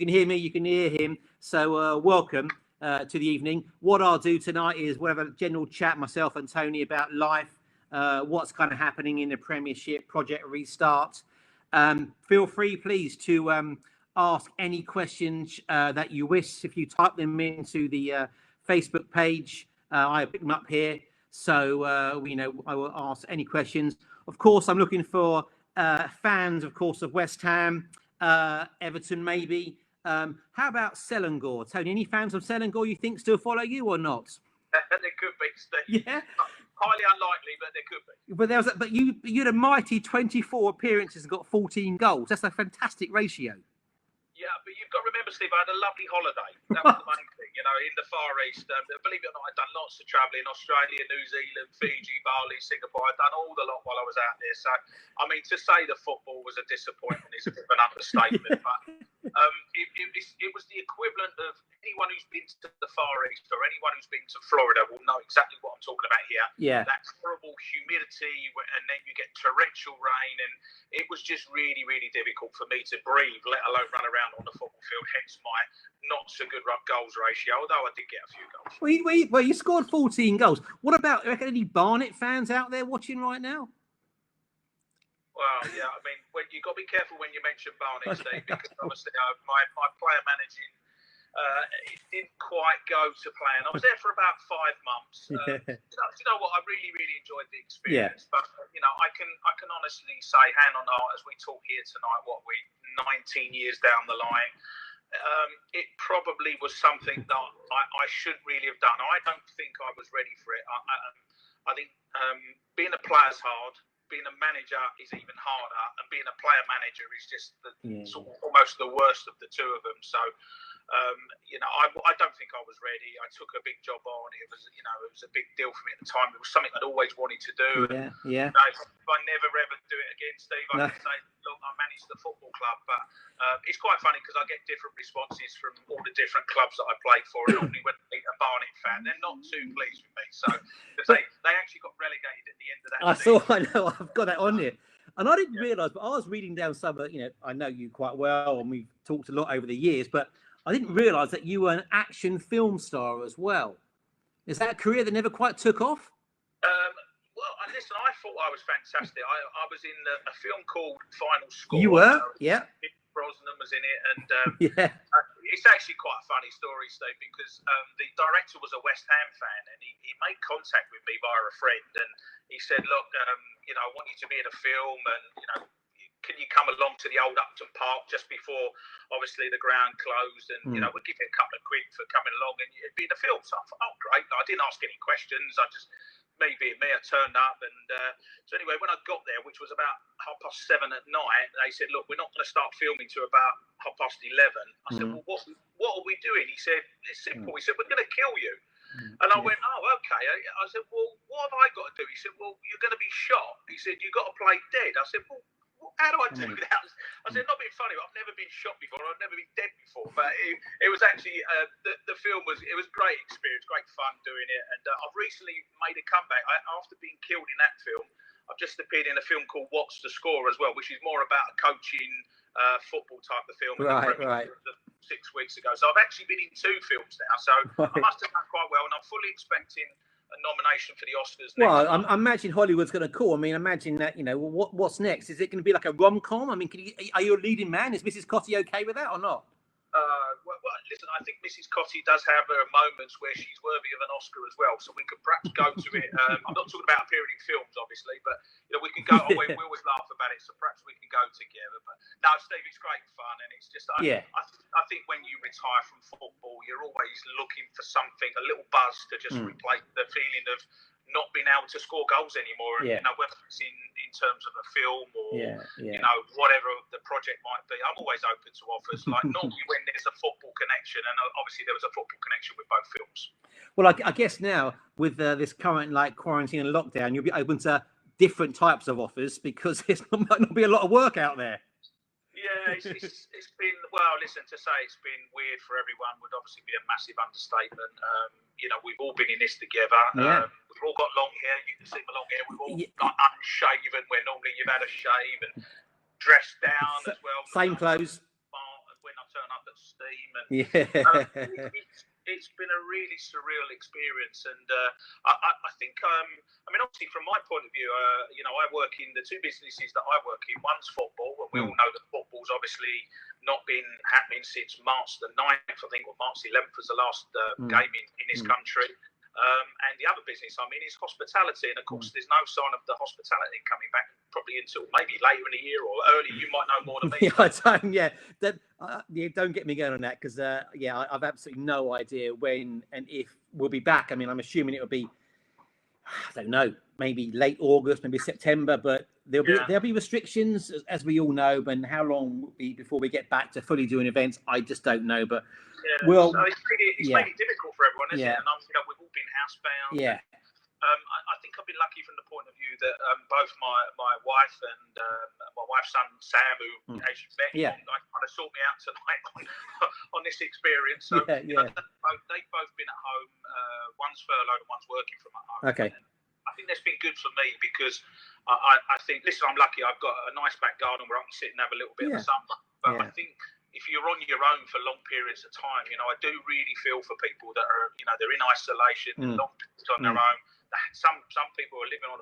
can hear me, you can hear him. So welcome to the evening. What I'll do tonight is we'll have a general chat, myself and Tony, about life, what's kind of happening in the Premiership, Project Restart. Feel free, please, to ask any questions that you wish. If you type them into the Facebook page, I pick them up here. So, I will ask any questions. Of course, I'm looking for fans, of course, of West Ham, Everton, maybe. How about Selangor? Tony, any fans of Selangor you think still follow you or not? There could be, Steve. Yeah. Highly unlikely, but there could be. But you had a mighty 24 appearances and got 14 goals. That's a fantastic ratio. Yeah, but you've got to remember, Steve, I had a lovely holiday. That was the main thing, in the Far East. Believe it or not, I'd done lots of travelling: Australia, New Zealand, Fiji, Bali, Singapore. I'd done all the lot while I was out there. So, I mean, to say the football was a disappointment is a bit of an understatement. But it was the equivalent of anyone who's been to the Far East or anyone who's been to Florida will know exactly what I'm talking about here. Yeah. That horrible humidity, and then you get torrential rain, and it was just really, really difficult for me to breathe, let alone run around on the football field. Hence my not so good goals ratio, although I did get a few goals. Well, you scored 14 goals. What about any Barnet fans out there watching right now? Well, yeah, I mean, you've got to be careful when you mention Barnet, Steve, because obviously my player managing it didn't quite go to plan. I was there for about 5 months. You know what? I really, really enjoyed the experience. Yeah. But I can honestly say, hand on heart, as we talk here tonight, 19 years down the line, it probably was something that I should really have done. I don't think I was ready for it. I think being a player's hard. Being a manager is even harder, and being a player manager is just sort of almost the worst of the two of them. So, I don't think I was ready. I took a big job on. It was a big deal for me at the time. It was something I'd always wanted to do. Yeah. If I never ever do it again, Steve, I can say, look, I managed the football club, but it's quite funny because I get different responses from all the different clubs that I played for. And normally when I meet a Barnet fan, they're not too pleased with me. So they actually got relegated at the end of that season. I know, I've got that on here. And I didn't realise, but I was reading down some of, I know you quite well, and we've talked a lot over the years, but I didn't realise that you were an action film star as well. Is that a career that never quite took off? Well, listen, I thought I was fantastic. I was in a film called Final Score. You were? Yeah. Brosnan was in it, and it's actually quite a funny story, Steve, because the director was a West Ham fan, and he made contact with me via a friend, and he said, look, I want you to be in a film, and can you come along to the old Upton Park just before, obviously, the ground closed, and we'll give you a couple of quid for coming along, and you'd be in a film. So I thought, oh, great. I didn't ask any questions. Me being me, I turned up, and so anyway, when I got there, which was about 7:30 at night, they said, look, we're not going to start filming till about 11:30. I said, well, what are we doing? He said, it's simple. He said, we're going to kill you. And I went, oh, okay. I said, well, what have I got to do? He said, well, you're going to be shot. He said, you've got to play dead. I said, well, how do I do that? I said, not being funny, but I've never been shot before. I've never been dead before. But it was actually, the film was a great experience, great fun doing it. And I've recently made a comeback. After being killed in that film, I've just appeared in a film called What's the Score as well, which is more about a coaching football type of film. Right. 6 weeks ago. So I've actually been in 2 films now. So I must have done quite well. And I'm fully expecting a nomination for the Oscars. Well, I imagine Hollywood's going to call. I mean, imagine that, what's next? Is it going to be like a rom-com? I mean, are you a leading man? Is Mrs. Cottee okay with that or not? Well, listen, I think Mrs. Cottee does have her moments where she's worthy of an Oscar as well, so we could perhaps go to it. I'm not talking about appearing in films, obviously, but we can go. We always laugh about it, so perhaps we can go together. But no, Steve, it's great fun, and it's just I think when you retire from football, you're always looking for something, a little buzz to just replace the feeling of not being able to score goals anymore. And, whether it's in terms of a film or whatever the project might be, I'm always open to offers. Like normally when there's a football connection, and obviously there was a football connection with both films. Well, I guess now with this current quarantine and lockdown, you'll be open to different types of offers because there might not be a lot of work out there. Yeah, it's been, well, listen, to say it's been weird for everyone would obviously be a massive understatement. We've all been in this together. Yeah. We've all got long hair. You can see my long hair. We've all got unshaven where normally you've had a shave, and dressed down as well. Same clothes. When I turn up at steam, and Yeah. it's been a really surreal experience. And I think, I mean, obviously from my point of view, you know, I work in the two businesses that I work in. One's football, and we all know that football's obviously not been happening since March the 9th, I think, or March the 11th was the last game in this country. And the other business I'm in is hospitality, and of course there's no sign of the hospitality coming back probably until maybe later in the year or early. You might know more than me. Don't get me going on that, because I've absolutely no idea when and if we'll be back. I mean, I'm assuming it'll be, I don't know, maybe late August, maybe September, but there'll be restrictions, as we all know. And how long will be before we get back to fully doing events, I just don't know. But so it's made it difficult for everyone, isn't it? And you know, we've all been housebound. Yeah. I think I've been lucky from the point of view that both my wife and my wife's son Sam, who as you met, kind of sought me out tonight on this experience. So you know, they've both been at home. One's furloughed and one's working from at home. Okay. And I think that's been good for me, because I think, listen, I'm lucky. I've got a nice back garden where I can sit and have a little bit of the summer. But I think if you're on your own for long periods of time, you know, I do really feel for people that are, you know, they're in isolation, long periods on their own. Some people are living on